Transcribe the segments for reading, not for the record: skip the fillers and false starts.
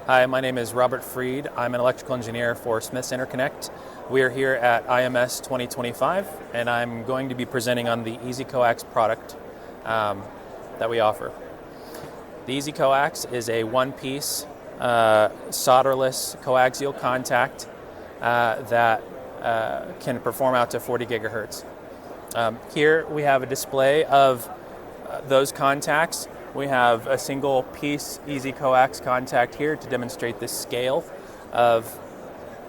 Hi, my name is Robert Freed. I'm an electrical engineer for Smith's Interconnect. We are here at IMS 2025, and I'm going to be presenting on the EZiCoax product that we offer. The EZiCoax is a one-piece solderless coaxial contact that can perform out to 40 gigahertz. Here we have a display of those contacts. We have a single piece EZiCoax contact here to demonstrate the scale of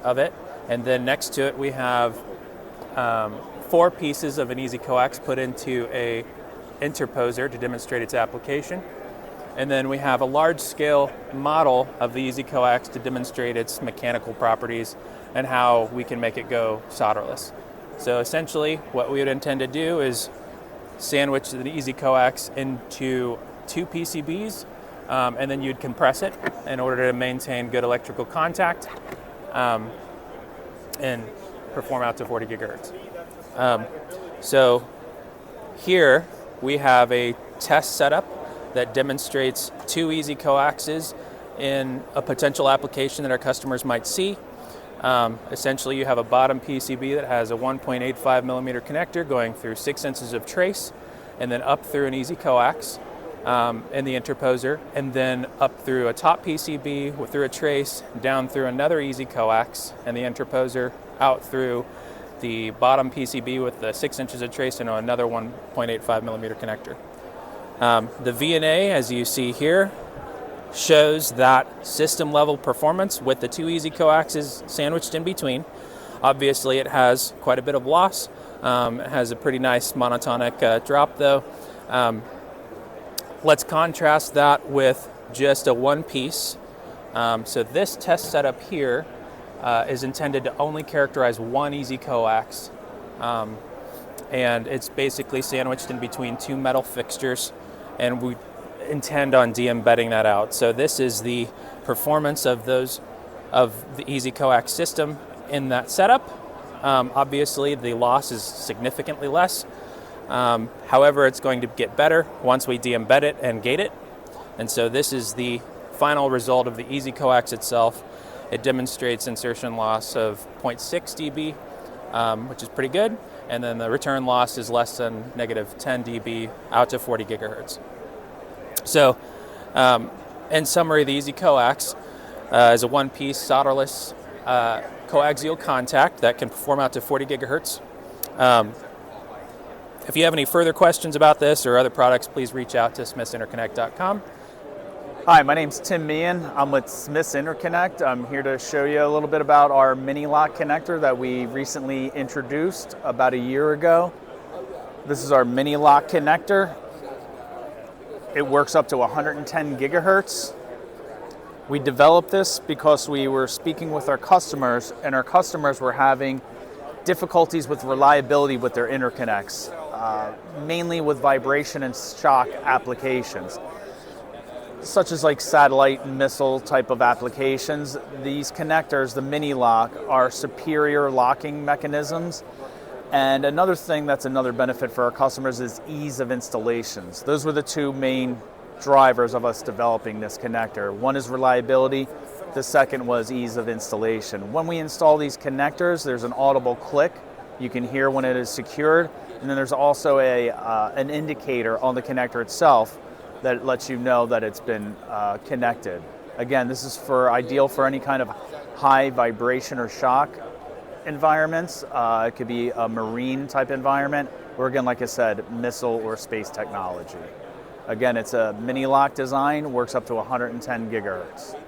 it. And then next to it we have 4 pieces of an EZiCoax put into a interposer to demonstrate its application. And then we have a large scale model of the EZiCoax to demonstrate its mechanical properties and how we can make it go solderless. So essentially what we would intend to do is sandwich the EZiCoax into 2 PCBs, and then you'd compress it in order to maintain good electrical contact and perform out to 40 gigahertz. So here we have a test setup that demonstrates 2 EZiCoaxes in a potential application that our customers might see. Essentially you have a bottom PCB that has a 1.85 millimeter connector going through 6 inches of trace and then up through an EZiCoax in the interposer, and then up through a top PCB through a trace, down through another EZiCoax and the interposer, out through the bottom PCB with the 6 inches of trace and another 1.85 millimeter connector. The VNA, as you see here, shows that system level performance with the 2 EZiCoaxes sandwiched in between. Obviously it has quite a bit of loss. It has a pretty nice monotonic drop though. Let's contrast that with just a one piece. So this test setup here is intended to only characterize one EZiCoax, and it's basically sandwiched in between 2 metal fixtures, and we intend on de-embedding that out. So this is the performance of the EZiCoax system in that setup. Obviously the loss is significantly less. However, it's going to get better once we de-embed it and gate it. And so this is the final result of the EZiCoax itself. It demonstrates insertion loss of 0.6 dB, which is pretty good. And then the return loss is less than negative 10 dB out to 40 gigahertz. So, in summary, the EZiCoax is a one-piece solderless coaxial contact that can perform out to 40 gigahertz. If you have any further questions about this or other products, please reach out to smithsinterconnect.com. Hi, my name's Tim Meehan. I'm with Smith's Interconnect. I'm here to show you a little bit about our mini lock connector that we recently introduced about a year ago. This is our mini lock connector. It works up to 110 gigahertz. We developed this because we were speaking with our customers, and our customers were having difficulties with reliability with their interconnects, mainly with vibration and shock applications, such as like satellite and missile type of applications. These connectors, the mini lock, are superior locking mechanisms. And another thing that's another benefit for our customers is ease of installations. Those were the 2 main drivers of us developing this connector. One is reliability. The second was ease of installation. When we install these connectors, there's an audible click. You can hear when it is secured. And then there's also an indicator on the connector itself that lets you know that it's been connected. Again, this is ideal for any kind of high vibration or shock environments. It could be a marine type environment, or again, like I said, missile or space technology. Again, it's a mini lock design, works up to 110 gigahertz.